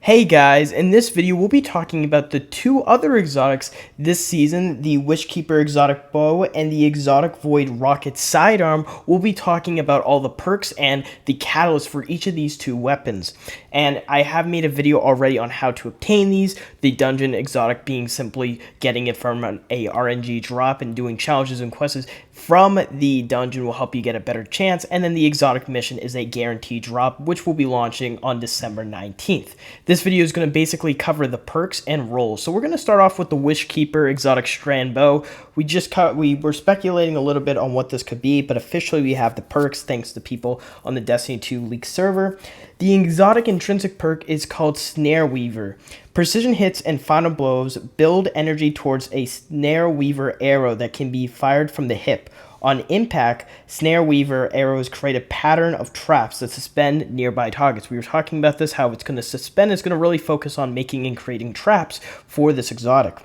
Hey guys, in this video we'll be talking about the two other exotics this season, the Wishkeeper exotic bow and the exotic Void rocket sidearm. We'll be talking about all the perks and the catalyst for each of these two weapons. And I have made a video already on how to obtain these, the dungeon exotic being simply getting it from a RNG drop and doing challenges and quests from the dungeon will help you get a better chance, and then the exotic mission is a guaranteed drop which will be launching on December 19th. This video is going to basically cover the perks and roles. So we're going to start off with the Wishkeeper exotic strand bow. We were speculating a little bit on what this could be, but officially we have the perks thanks to people on the Destiny 2 leak server. The exotic intrinsic perk is called Snare Weaver. Precision hits and final blows build energy towards a Snare Weaver arrow that can be fired from the hip. On impact, Snare Weaver arrows create a pattern of traps that suspend nearby targets. We were talking about this, how it's going to suspend. It's going to really focus on making and creating traps for this exotic.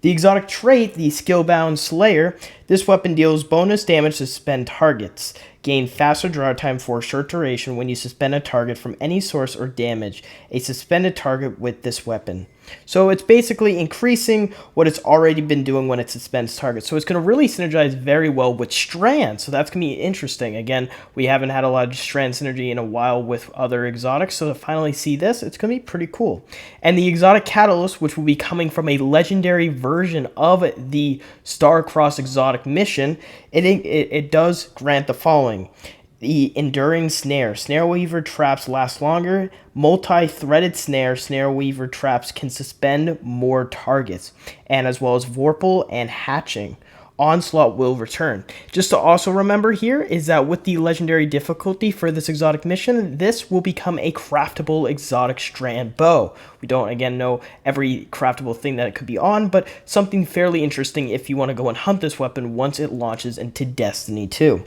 The exotic trait, the Skillbound Slayer, this weapon deals bonus damage to suspend targets. Gain faster draw time for a short duration when you suspend a target from any source or damage a suspended target with this weapon. So it's basically increasing what it's already been doing when it suspends targets. So it's going to really synergize very well with Strand. So that's going to be interesting. Again, we haven't had a lot of Strand synergy in a while with other exotics. So to finally see this, it's going to be pretty cool. And the exotic catalyst, which will be coming from a legendary version of the Star-Crossed exotic mission, it does grant the following. The Enduring Snare. Snare Weaver traps last longer. Multi-threaded Snare Weaver traps can suspend more targets. And as well as Vorpal and Hatching. Onslaught will return. Just to also remember here is that with the legendary difficulty for this exotic mission, this will become a craftable exotic strand bow. We don't again know every craftable thing that it could be on, but something fairly interesting if you want to go and hunt this weapon once it launches into Destiny 2.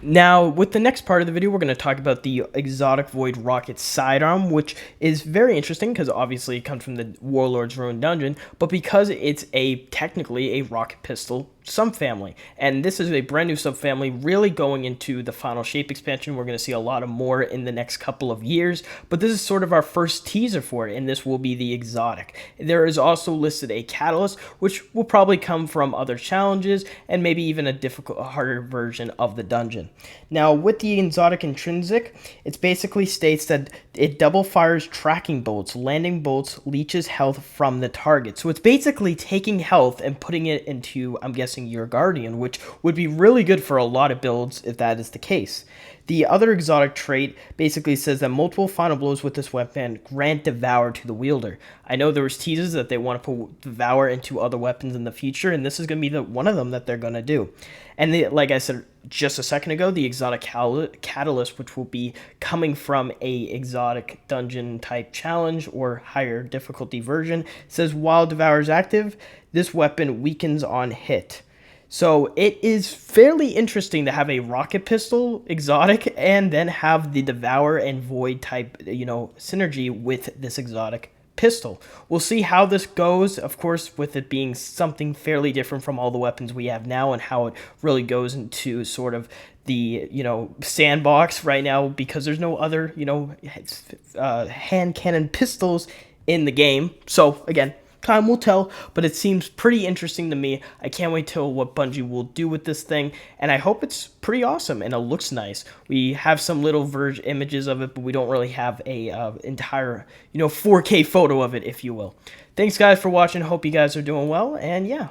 Now, with the next part of the video, we're going to talk about the exotic Void rocket sidearm, which is very interesting because obviously it comes from the Warlord's Ruin dungeon, but because it's technically a rocket pistol subfamily, and this is a brand new subfamily really going into the final shape expansion. We're going to see a lot of more in the next couple of years, but this is sort of our first teaser for it, and this will be the exotic. There is also listed a catalyst, which will probably come from other challenges and maybe even a harder version of the dungeon. Now, with the exotic intrinsic, it basically states that it double fires tracking bolts, landing bolts, leeches health from the target. So it's basically taking health and putting it into, I'm guessing, your Guardian, which would be really good for a lot of builds if that is the case. The other exotic trait basically says that multiple final blows with this weapon grant Devour to the wielder. I know there was teases that they want to put Devour into other weapons in the future, and this is going to be one of them that they're going to do. And like I said just a second ago, the exotic catalyst, which will be coming from a exotic dungeon type challenge or higher difficulty version, says while Devour is active, this weapon weakens on hit. So it is fairly interesting to have a rocket pistol exotic and then have the Devour and Void type, synergy with this exotic pistol. We'll see how this goes, of course, with it being something fairly different from all the weapons we have now and how it really goes into sort of the, sandbox right now because there's no other, hand cannon pistols in the game. So again, time will tell, but it seems pretty interesting to me. I can't wait till what Bungie will do with this thing, and I hope it's pretty awesome and it looks nice. We have some little Verge images of it, but we don't really have a entire 4K photo of it, if you will. Thanks guys for watching. Hope you guys are doing well, and yeah.